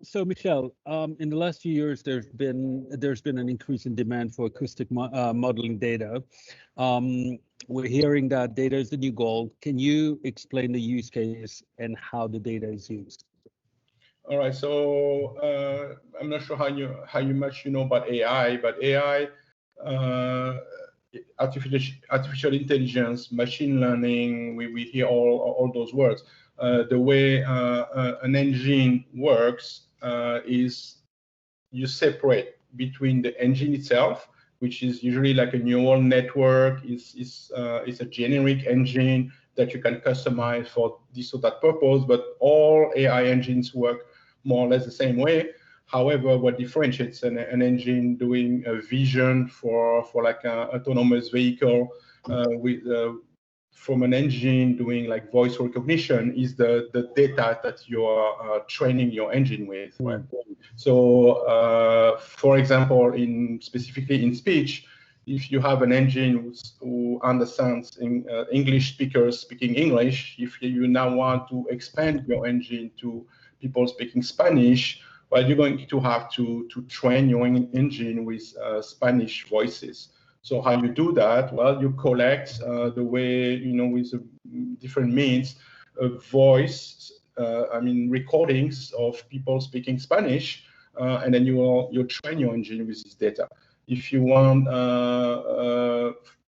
So Michelle, in the last few years, there's been an increase in demand for acoustic modeling data. We're hearing that data is the new gold. Can you explain the use case and how the data is used? All right, so I'm not sure how much you know about AI, but AI, uh, artificial intelligence, machine learning, we hear all those words. The way an engine works is you separate between the engine itself, which is usually like a neural network, is a generic engine that you can customize for this or that purpose, but all AI engines work more or less the same way. However, what differentiates an engine doing a vision for like an autonomous vehicle with from an engine doing like voice recognition is the data that you are training your engine with, right? So, for example, specifically in speech, if you have an engine who understands English speakers speaking English, if you now want to expand your engine to people speaking Spanish, well, you're going to have to train your engine with Spanish voices. So how you do that? Well, you collect the way, with different means, voice, recordings of people speaking Spanish, and then you'll train your engine with this data. If you want,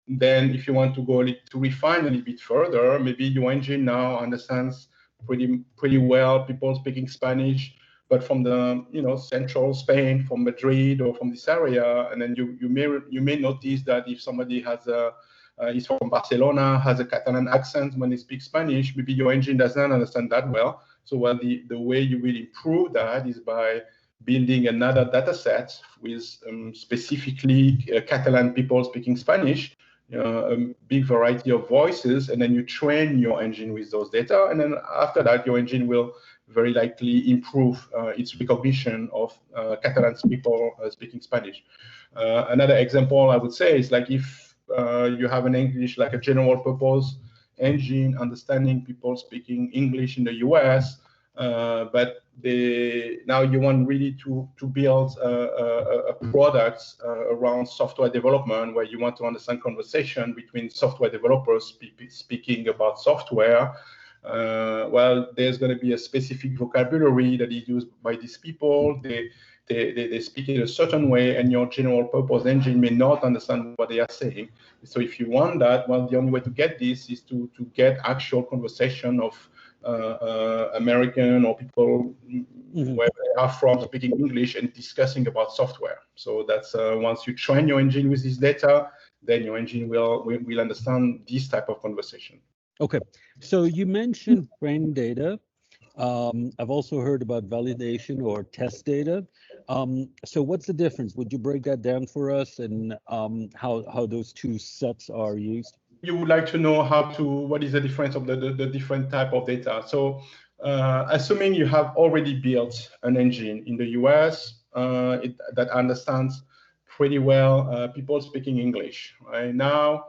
then if you want to go to refine a little bit further, maybe your engine now understands pretty well people speaking Spanish, but from the central Spain, from Madrid or from this area, and then you may notice that if somebody is from Barcelona, has a Catalan accent when they speak Spanish, maybe your engine doesn't understand that well. So the way you will improve that is by building another data set with specifically Catalan people speaking Spanish, a big variety of voices, and then you train your engine with those data. And then after that, your engine will very likely improve its recognition of Catalan people speaking Spanish. Another example I would say is like if you have an English, like a general purpose engine understanding people speaking English in the US, but now you want really to build a product around software development where you want to understand conversation between software developers speaking about software. Well, there's going to be a specific vocabulary that is used by these people. They speak in a certain way, and your general purpose engine may not understand what they are saying. So if you want that, well, the only way to get this is to get actual conversation of American or people where they are from speaking English and discussing about software. So that's once you train your engine with this data, then your engine will understand this type of conversation. Okay, so you mentioned training data. I've also heard about validation or test data. So what's the difference? Would you break that down for us and how those two sets are used? You would like to know what is the difference of the different type of data. So assuming you have already built an engine in the US that understands pretty well people speaking English, right? Now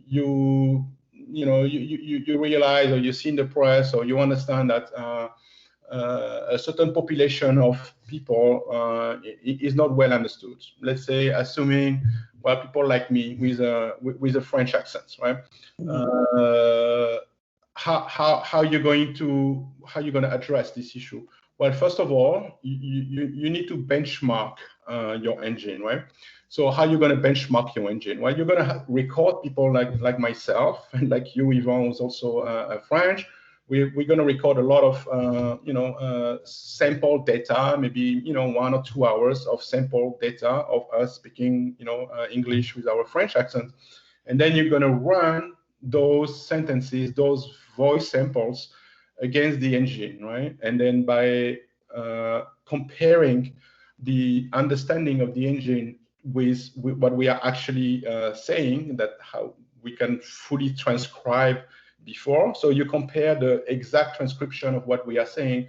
you realize, or you see in the press, or you understand that a certain population of people is not well understood. Let's say, assuming people like me with a French accent, right? How you're going to address this issue? Well, first of all, you need to benchmark your engine, right? So how you're going to benchmark your engine? Well, you're going to record people like myself and like you, Yvon, who's also French. We're going to record a lot of sample data, maybe 1 or 2 hours of sample data of us speaking English with our French accent, and then you're going to run those sentences, those voice samples against the engine, right? And then by comparing the understanding of the engine with what we are actually saying, that how we can fully transcribe before. So you compare the exact transcription of what we are saying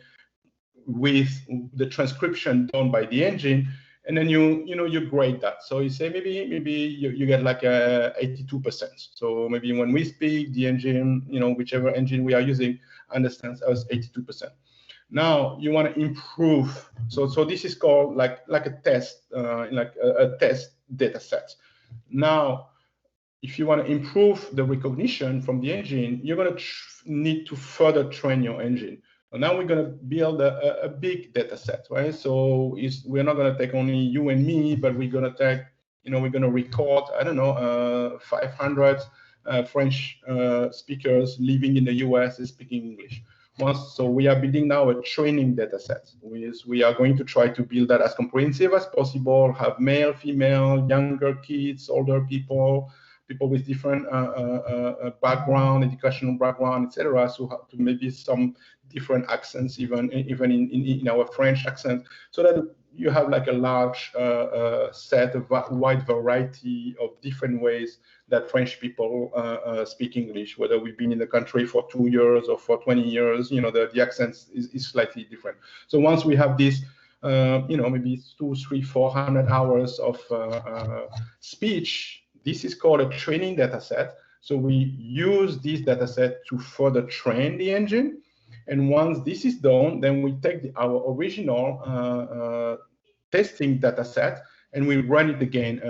with the transcription done by the engine, and then you grade that. So you say maybe you get like a 82%. So maybe when we speak, the engine, whichever engine we are using, understands us 82%. Now you want to improve. So this is called like a test, like a test data set. Now, if you want to improve the recognition from the engine, you're going to need to further train your engine. And now we're going to build a big data set, right? So we're not going to take only you and me, but we're going to take, we're going to record, I don't know, 500 French speakers living in the US and speaking English. So we are building now a training data set. We are going to try to build that as comprehensive as possible, have male, female, younger kids, older people with different background, educational background, etc. So to maybe some different accents, even in our French accent, so that you have like a large set of wide variety of different ways that French people speak English, whether we've been in the country for 2 years or for 20 years, the accent is slightly different. So once we have this, maybe 200, 300, 400 hours of speech, this is called a training data set. So we use this data set to further train the engine. And once this is done, then we take our original testing data set and we run it again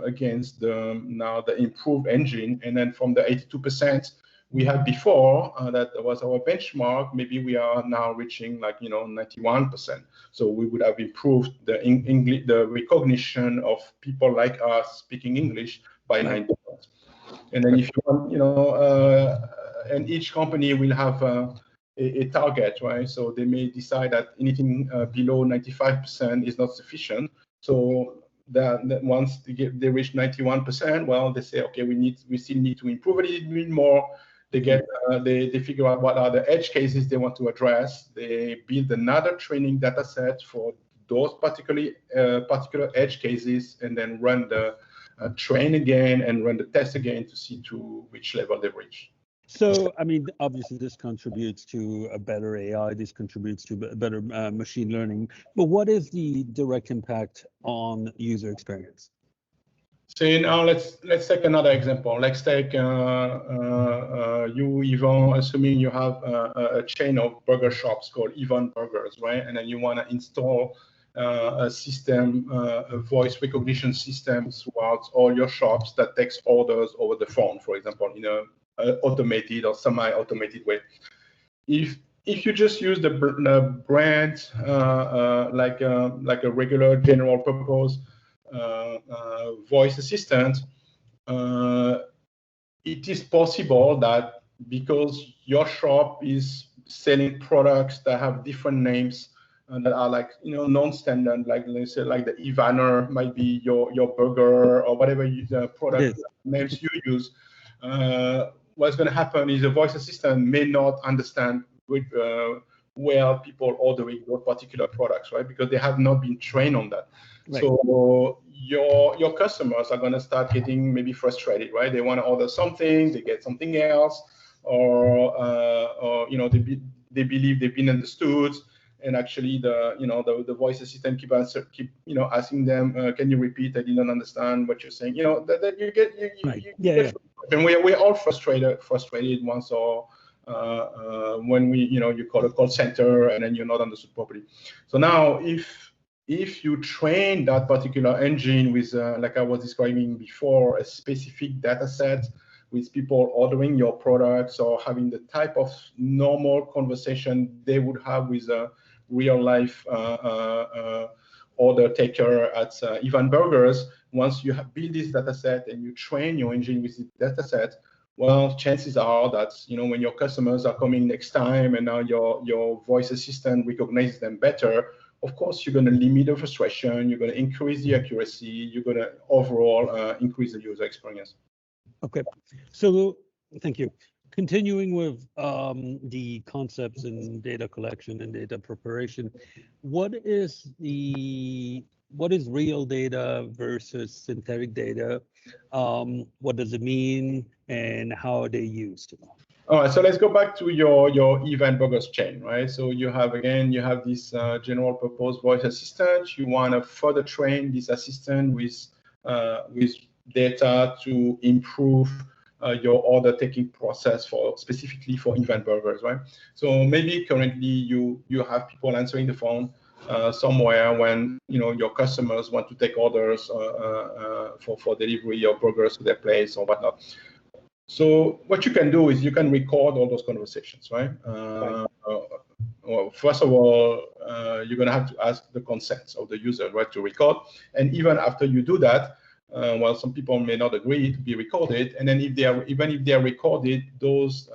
against the improved engine. And then from the 82% we had before, that was our benchmark, maybe we are now reaching 91%. So we would have improved the recognition of people like us speaking English by 90%. And then if you want, and each company will have a target, right? So they may decide that anything below 95% is not sufficient. So that once they reach 91%, well, they say, okay, we still need to improve it a little bit more. They get they figure out what are the edge cases they want to address. They build another training data set for those particular edge cases, and then run the train again and run the test again to see to which level they've reached. So, I mean, obviously this contributes to a better AI, this contributes to better machine learning, but what is the direct impact on user experience? So now let's take another example. Let's take you, Yvon, assuming you have a chain of burger shops called Yvon Burgers, right? And then you want to install a system, a voice recognition system throughout all your shops that takes orders over the phone, for example, in a automated or semi-automated way. If you just use the brand like a regular general purpose voice assistant, it is possible that because your shop is selling products that have different names and that are non-standard, like let's say like the Ivaner might be your burger or whatever the product names you use. What's going to happen is the voice assistant may not understand well people ordering those particular products, right? Because they have not been trained on that. Right. So your customers are going to start getting maybe frustrated, right? They want to order something, they get something else, or they believe they've been understood, and actually the voice assistant keep asking them, can you repeat? I didn't understand what you're saying. That you get and we're all frustrated once or when you call a call center and then you're not understood properly. So now if you train that particular engine with like I was describing before, a specific data set with people ordering your products or having the type of normal conversation they would have with a real life order taker at Yvon Burgers, once you have built this data set and you train your engine with this data set, well, chances are that when your customers are coming next time and now your voice assistant recognizes them better, of course you're going to limit the frustration, you're going to increase the accuracy, you're going to overall increase the user experience. Okay, so thank you. Continuing with the concepts in data collection and data preparation, what is real data versus synthetic data? What does it mean, and how are they used? All right, so let's go back to your Yvon Burgers chain, right? So you have this general purpose voice assistant. You want to further train this assistant with data to improve your order taking process for specifically for event burgers, right? So maybe currently you have people answering the phone somewhere when your customers want to take orders for delivery of burgers to their place or whatnot. So what you can do is you can record all those conversations, right? Well, first of all, you're going to have to ask the consent of the user, right, to record. And even after you do that, well, some people may not agree to be recorded. And then even if they are recorded, those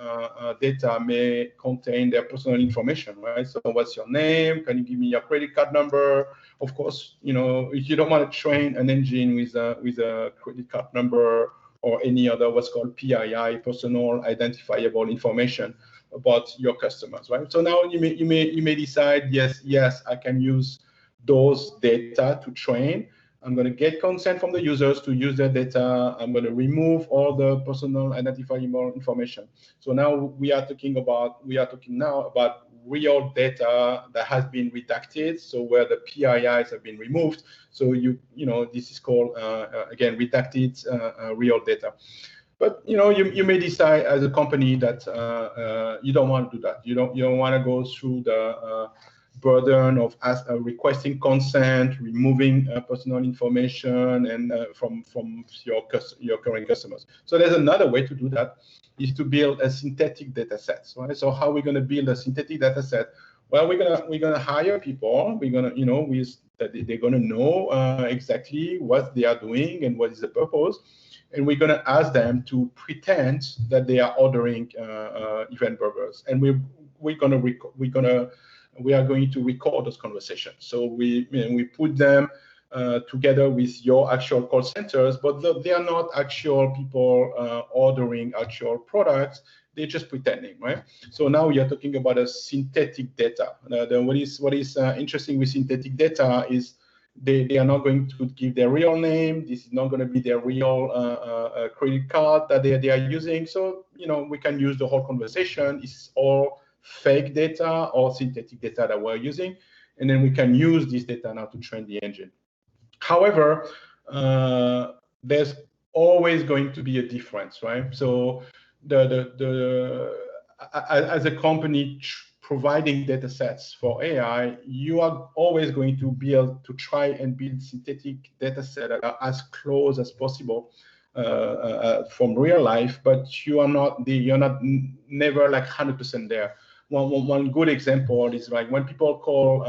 data may contain their personal information, right? So what's your name? Can you give me your credit card number? Of course, if you don't want to train an engine with a credit card number or any other what's called PII, personal identifiable information about your customers, right? So now you may decide, yes, I can use those data to train. I'm going to get consent from the users to use their data. I'm going to remove all the personal identifiable information. So now we are talking now about real data that has been redacted. So where the PIIs have been removed. So this is called again redacted real data. But you may decide as a company that you don't want to do that. You don't want to go through the burden of requesting consent, removing personal information, and from your current customers. So there's another way to do that, is to build a synthetic data set. Right? So how are we going to build a synthetic data set? Well, we're gonna hire people. We're gonna they're gonna know exactly what they are doing and what is the purpose. And we're going to ask them to pretend that they are ordering event burgers, and we are going to record those conversations. So we put them together with your actual call centers, but they are not actual people ordering actual products. They're just pretending, right? So now we are talking about a synthetic data. What is interesting with synthetic data is they are not going to give their real name. This is not going to be their real credit card that they are using. So we can use the whole conversation. It's all fake data or synthetic data that we're using, and then we can use this data now to train the engine. However, there's always going to be a difference, right? So as a company providing data sets for AI, you are always going to be able to try and build synthetic data sets that are as close as possible from real life, but you're never like 100% there. One good example is like when people call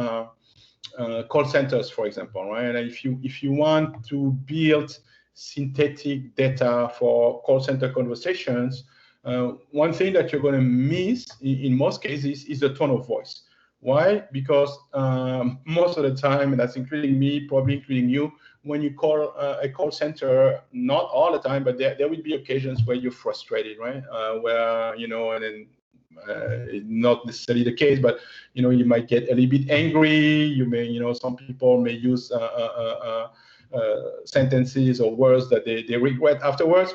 centers, for example, right? And if you want to build synthetic data for call center conversations, one thing that you're going to miss in most cases is the tone of voice. Why? Because most of the time, and that's including me, probably including you, when you call a call center, not all the time, but there will be occasions where you're frustrated, right? Where, and then not necessarily the case, but, you might get a little bit angry. You may, some people may use sentences or words that they regret afterwards.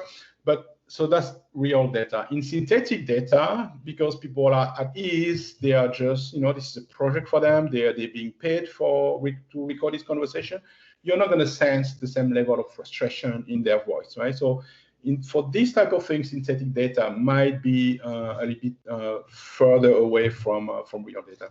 So that's real data. In synthetic data, because people are at ease, they are just, this is a project for them. They're being paid to record this conversation. You're not going to sense the same level of frustration in their voice, right? So for this type of thing, synthetic data might be a little bit further away from real data.